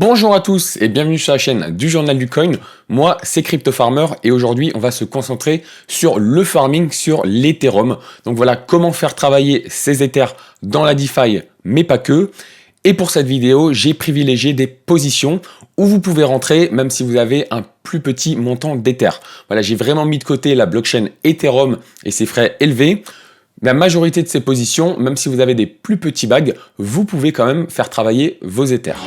Bonjour à tous et bienvenue sur la chaîne du Journal du Coin. Moi, c'est CryptoFarmer et aujourd'hui, on va se concentrer sur le farming, sur l'Ethereum. Donc voilà, comment faire travailler ces Ethers dans la DeFi, mais pas que. Et pour cette vidéo, j'ai privilégié des positions où vous pouvez rentrer même si vous avez un plus petit montant d'Ether. Voilà, j'ai vraiment mis de côté la blockchain Ethereum et ses frais élevés. La majorité de ces positions, même si vous avez des plus petits bags, vous pouvez quand même faire travailler vos Ethers.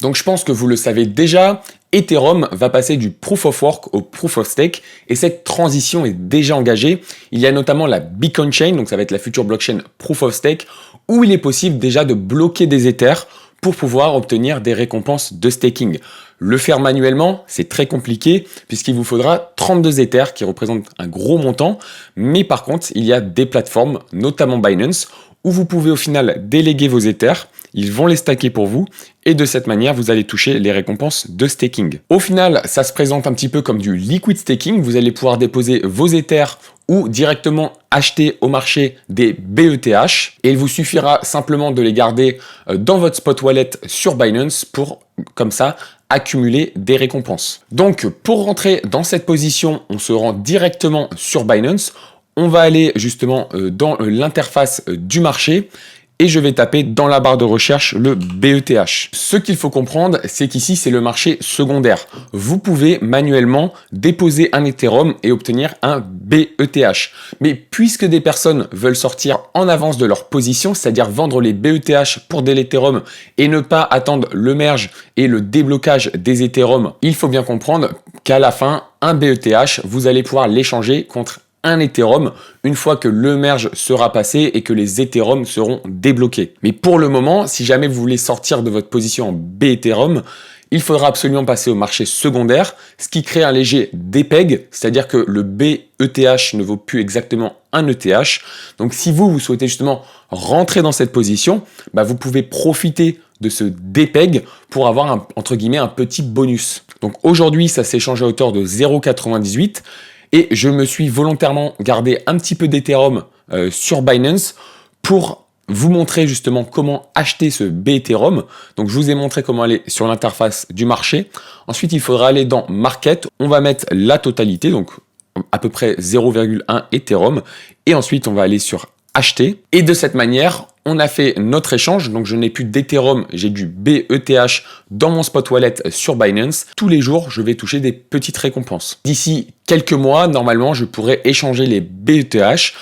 Donc je pense que vous le savez déjà, Ethereum va passer du Proof of Work au Proof of Stake et cette transition est déjà engagée. Il y a notamment la Beacon Chain, donc ça va être la future blockchain Proof of Stake, où il est possible déjà de bloquer des Ethers pour pouvoir obtenir des récompenses de staking. Le faire manuellement, c'est très compliqué puisqu'il vous faudra 32 Ethers qui représentent un gros montant, mais par contre, il y a des plateformes, notamment Binance, où vous pouvez au final déléguer vos Ethers, ils vont les stacker pour vous et de cette manière, vous allez toucher les récompenses de staking. Au final, ça se présente un petit peu comme du liquid staking. Vous allez pouvoir déposer vos Ethers ou directement acheter au marché des BETH et il vous suffira simplement de les garder dans votre spot wallet sur Binance pour, comme ça, accumuler des récompenses. Donc, pour rentrer dans cette position, on se rend directement sur Binance. On va aller justement dans l'interface du marché et je vais taper dans la barre de recherche le BETH. Ce qu'il faut comprendre, c'est qu'ici, c'est le marché secondaire. Vous pouvez manuellement déposer un Ethereum et obtenir un BETH. Mais puisque des personnes veulent sortir en avance de leur position, c'est-à-dire vendre les BETH pour des Ethereum et ne pas attendre le merge et le déblocage des Ethereum, il faut bien comprendre qu'à la fin, un BETH, vous allez pouvoir l'échanger contre un Ethereum une fois que le merge sera passé et que les Ethereum seront débloqués. Mais pour le moment, si jamais vous voulez sortir de votre position en BEthereum, il faudra absolument passer au marché secondaire, ce qui crée un léger dépeg, c'est-à-dire que le BETH ne vaut plus exactement un ETH. Donc si vous souhaitez justement rentrer dans cette position, vous pouvez profiter de ce dépeg pour avoir entre guillemets un petit bonus. Donc aujourd'hui, ça s'échange à hauteur de 0,98. Et je me suis volontairement gardé un petit peu d'Ethereum sur Binance pour vous montrer justement comment acheter ce BEthereum. Donc je vous ai montré comment aller sur l'interface du marché. Ensuite, il faudra aller dans Market. On va mettre la totalité, donc à peu près 0,1 Ethereum. Et ensuite, on va aller sur Acheter. Et de cette manière, on a fait notre échange. Donc je n'ai plus d'Ethereum, j'ai du BETH dans mon spot wallet sur Binance. Tous les jours, je vais toucher des petites récompenses. D'ici quelques mois, normalement, je pourrais échanger les BETH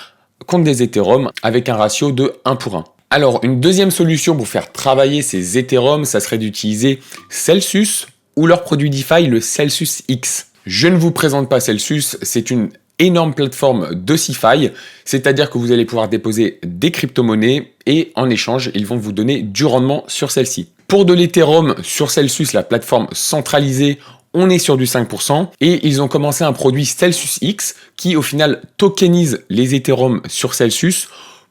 contre des Ethereum avec un ratio de 1 pour 1. Alors, une deuxième solution pour faire travailler ces Ethereum, ça serait d'utiliser Celsius ou leur produit DeFi, le Celsius X. Je ne vous présente pas Celsius, c'est une énorme plateforme de CeFi, c'est-à-dire que vous allez pouvoir déposer des crypto-monnaies et en échange, ils vont vous donner du rendement sur celle-ci. Pour de l'Ethereum sur Celsius, la plateforme centralisée, on est sur du 5% et ils ont commencé un produit Celsius X qui au final tokenise les Ethereum sur Celsius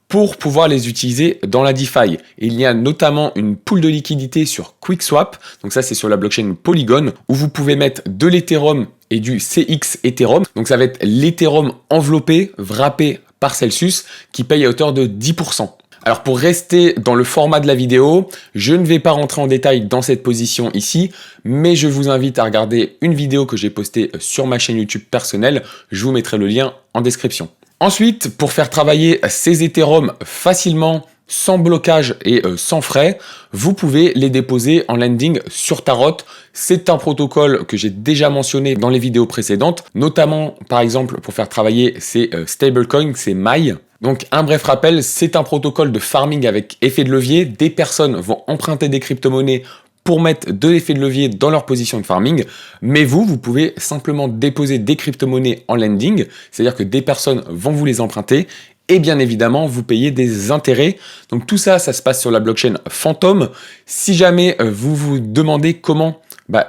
pour pouvoir les utiliser dans la DeFi. Et il y a notamment une pool de liquidité sur QuickSwap, donc ça c'est sur la blockchain Polygon, où vous pouvez mettre de l'Ethereum et du CX Ethereum. Donc ça va être l'Ethereum enveloppé, wrappé par Celsius, qui paye à hauteur de 10%. Alors pour rester dans le format de la vidéo, je ne vais pas rentrer en détail dans cette position ici, mais je vous invite à regarder une vidéo que j'ai postée sur ma chaîne YouTube personnelle. Je vous mettrai le lien en description. Ensuite, pour faire travailler ces Ethereum facilement, sans blocage et sans frais, vous pouvez les déposer en lending sur Tarot. C'est un protocole que j'ai déjà mentionné dans les vidéos précédentes, notamment par exemple pour faire travailler ces stablecoins, ces MAI. Donc un bref rappel, c'est un protocole de farming avec effet de levier. Des personnes vont emprunter des crypto-monnaies pour mettre de l'effet de levier dans leur position de farming, mais vous pouvez simplement déposer des crypto-monnaies en lending, c'est-à-dire que des personnes vont vous les emprunter et bien évidemment, vous payez des intérêts. Donc tout ça, ça se passe sur la blockchain Phantom. Si jamais vous vous demandez comment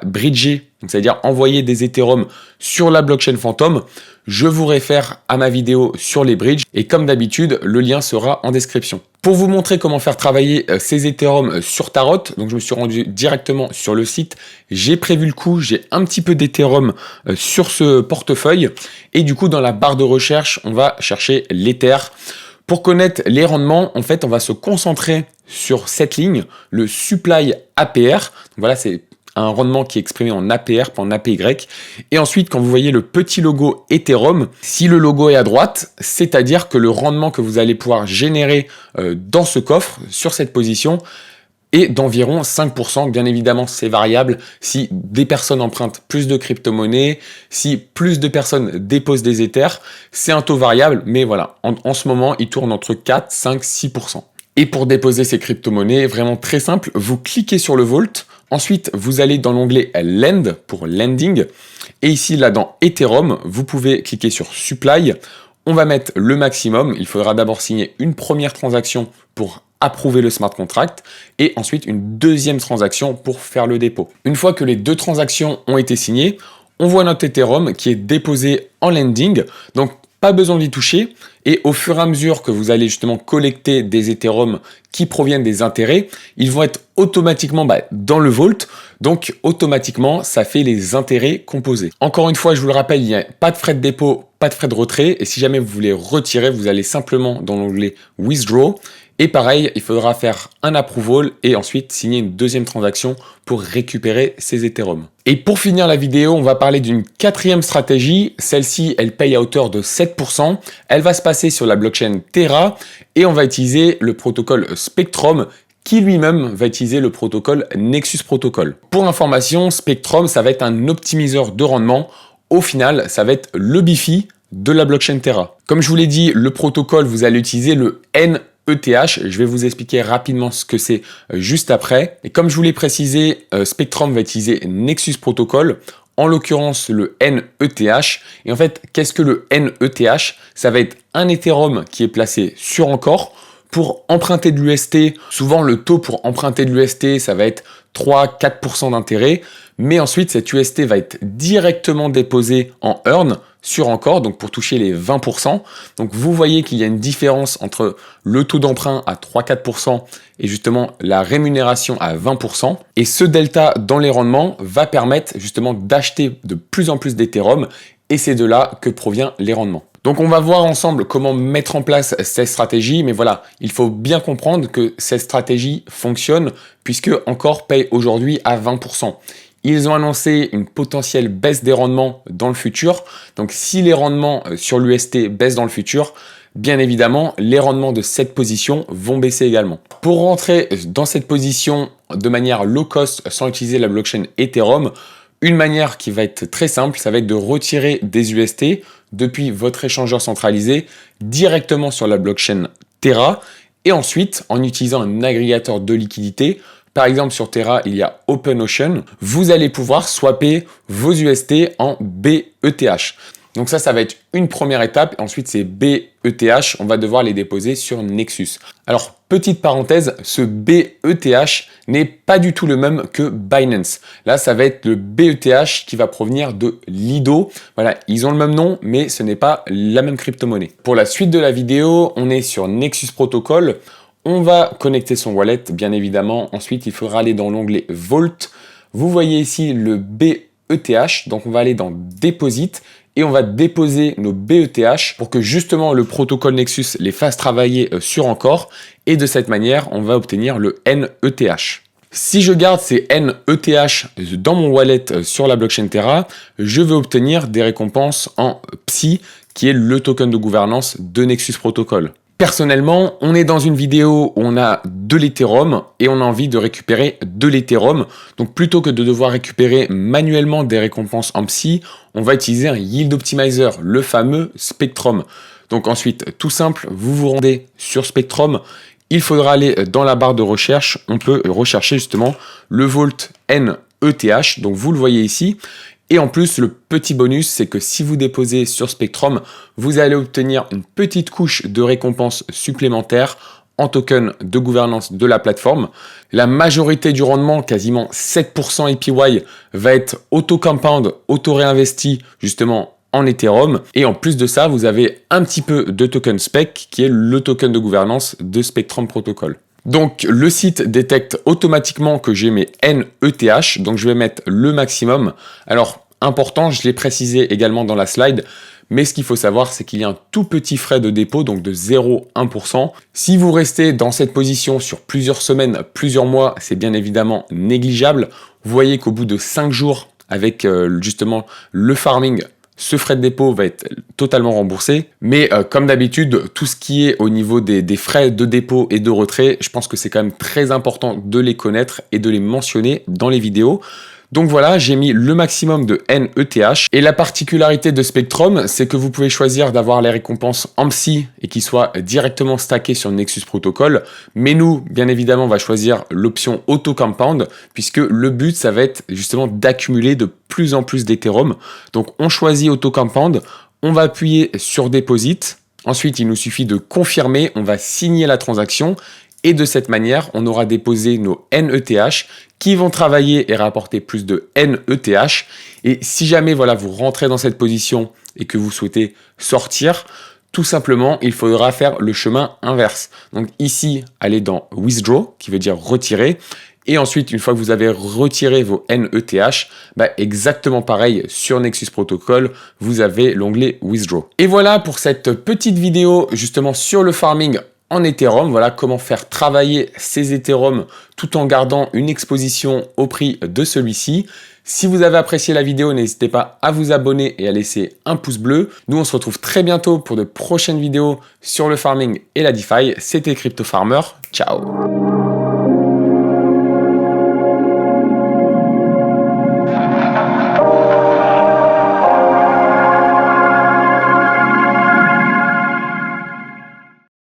bridger, c'est-à-dire envoyer des Ethereum sur la blockchain Phantom, je vous réfère à ma vidéo sur les bridges et comme d'habitude, le lien sera en description. Pour vous montrer comment faire travailler ces Ethereum sur Tarot, donc je me suis rendu directement sur le site, j'ai prévu le coup, j'ai un petit peu d'Ethereum sur ce portefeuille et du coup dans la barre de recherche, on va chercher l'Ether. Pour connaître les rendements, en fait, on va se concentrer sur cette ligne, le supply APR. Donc voilà, c'est un rendement qui est exprimé en APR, pas en APY. Et ensuite, quand vous voyez le petit logo Ethereum, si le logo est à droite, c'est-à-dire que le rendement que vous allez pouvoir générer dans ce coffre, sur cette position, est d'environ 5%. Bien évidemment, c'est variable. Si des personnes empruntent plus de crypto-monnaies, si plus de personnes déposent des Ethers, c'est un taux variable. Mais voilà, en ce moment, il tourne entre 4, 5, 6%. Et pour déposer ces crypto-monnaies, vraiment très simple, vous cliquez sur le Vault. Ensuite, vous allez dans l'onglet Lend pour Lending. Et ici, là, dans Ethereum, vous pouvez cliquer sur Supply. On va mettre le maximum. Il faudra d'abord signer une première transaction pour approuver le smart contract et ensuite une deuxième transaction pour faire le dépôt. Une fois que les deux transactions ont été signées, on voit notre Ethereum qui est déposé en lending. Donc, pas besoin d'y toucher. Et au fur et à mesure que vous allez justement collecter des Ethereum qui proviennent des intérêts, ils vont être automatiquement dans le Vault. Donc, automatiquement, ça fait les intérêts composés. Encore une fois, je vous le rappelle, il n'y a pas de frais de dépôt, pas de frais de retrait. Et si jamais vous voulez retirer, vous allez simplement dans l'onglet Withdraw. Et pareil, il faudra faire un approval et ensuite signer une deuxième transaction pour récupérer ces Ethereum. Et pour finir la vidéo, on va parler d'une quatrième stratégie. Celle-ci, elle paye à hauteur de 7%. Elle va se passer sur la blockchain Terra et on va utiliser le protocole Spectrum qui lui-même va utiliser le protocole Nexus Protocol. Pour information, Spectrum, ça va être un optimiseur de rendement. Au final, ça va être le BiFi de la blockchain Terra. Comme je vous l'ai dit, le protocole, vous allez utiliser le NETH. Je vais vous expliquer rapidement ce que c'est juste après. Et comme je vous l'ai précisé, Spectrum va utiliser Nexus Protocol, en l'occurrence le NETH. Et en fait, qu'est-ce que le NETH? Ça va être un Ethereum qui est placé sur Encore pour emprunter de l'UST. Souvent, le taux pour emprunter de l'UST, ça va être 3-4% d'intérêt. Mais ensuite, cet UST va être directement déposé en Earn sur Encore, donc pour toucher les 20%. Donc vous voyez qu'il y a une différence entre le taux d'emprunt à 3-4% et justement la rémunération à 20%. Et ce delta dans les rendements va permettre justement d'acheter de plus en plus d'Ethereum et c'est de là que proviennent les rendements. Donc on va voir ensemble comment mettre en place cette stratégie, mais voilà, il faut bien comprendre que cette stratégie fonctionne puisque Encore paye aujourd'hui à 20%. Ils ont annoncé une potentielle baisse des rendements dans le futur. Donc si les rendements sur l'UST baissent dans le futur, bien évidemment, les rendements de cette position vont baisser également. Pour rentrer dans cette position de manière low cost sans utiliser la blockchain Ethereum, une manière qui va être très simple, ça va être de retirer des UST depuis votre échangeur centralisé directement sur la blockchain Terra et ensuite en utilisant un agrégateur de liquidité. Par exemple, sur Terra, il y a OpenOcean. Vous allez pouvoir swapper vos UST en BETH. Donc ça va être une première étape. Ensuite, ces BETH, on va devoir les déposer sur Nexus. Alors, petite parenthèse, ce BETH n'est pas du tout le même que Binance. Là, ça va être le BETH qui va provenir de Lido. Voilà, ils ont le même nom, mais ce n'est pas la même crypto-monnaie. Pour la suite de la vidéo, on est sur Nexus Protocol. On va connecter son wallet, bien évidemment. Ensuite, il faudra aller dans l'onglet Vault. Vous voyez ici le BETH. Donc, on va aller dans Deposit et on va déposer nos BETH pour que justement le protocole Nexus les fasse travailler sur Encore. Et de cette manière, on va obtenir le NETH. Si je garde ces NETH dans mon wallet sur la blockchain Terra, je vais obtenir des récompenses en PSI, qui est le token de gouvernance de Nexus Protocol. Personnellement, on est dans une vidéo où on a de l'Ethereum et on a envie de récupérer de l'Ethereum. Donc plutôt que de devoir récupérer manuellement des récompenses en PSI, on va utiliser un Yield Optimizer, le fameux Spectrum. Donc ensuite, tout simple, vous vous rendez sur Spectrum. Il faudra aller dans la barre de recherche. On peut rechercher justement le Vault NETH. Donc vous le voyez ici. Et en plus, le petit bonus, c'est que si vous déposez sur Spectrum, vous allez obtenir une petite couche de récompense supplémentaire en token de gouvernance de la plateforme. La majorité du rendement, quasiment 7% APY, va être auto-compound, auto-réinvesti justement en Ethereum. Et en plus de ça, vous avez un petit peu de token spec qui est le token de gouvernance de Spectrum Protocol. Donc le site détecte automatiquement que j'ai mes NETH, donc je vais mettre le maximum. Alors important, je l'ai précisé également dans la slide, Mais ce qu'il faut savoir, c'est qu'il y a un tout petit frais de dépôt, donc de 0,1%. Si vous restez dans cette position sur plusieurs semaines, plusieurs mois, c'est bien évidemment négligeable. Vous voyez qu'au bout de 5 jours, avec justement le farming, ce frais de dépôt va être totalement remboursé. Mais comme d'habitude, tout ce qui est au niveau des frais de dépôt et de retrait, je pense que c'est quand même très important de les connaître et de les mentionner dans les vidéos. Donc voilà, j'ai mis le maximum de NETH. Et la particularité de Spectrum, c'est que vous pouvez choisir d'avoir les récompenses AMSI et qui soient directement stackées sur Nexus Protocol. Mais nous, bien évidemment, on va choisir l'option Auto Compound puisque le but, ça va être justement d'accumuler de plus en plus d'Ethereum. Donc on choisit Auto Compound, on va appuyer sur Deposit. Ensuite, il nous suffit de confirmer, on va signer la transaction. Et de cette manière, on aura déposé nos NETH qui vont travailler et rapporter plus de NETH. Et si jamais voilà, vous rentrez dans cette position et que vous souhaitez sortir, tout simplement, il faudra faire le chemin inverse. Donc ici, allez dans Withdraw, qui veut dire retirer. Et ensuite, une fois que vous avez retiré vos NETH, exactement pareil sur Nexus Protocol, vous avez l'onglet Withdraw. Et voilà pour cette petite vidéo justement sur le farming en Ethereum. Voilà comment faire travailler ces Ethereum tout en gardant une exposition au prix de celui-ci. Si vous avez apprécié la vidéo, n'hésitez pas à vous abonner et à laisser un pouce bleu. Nous, on se retrouve très bientôt pour de prochaines vidéos sur le farming et la DeFi. C'était Crypto Farmer. Ciao!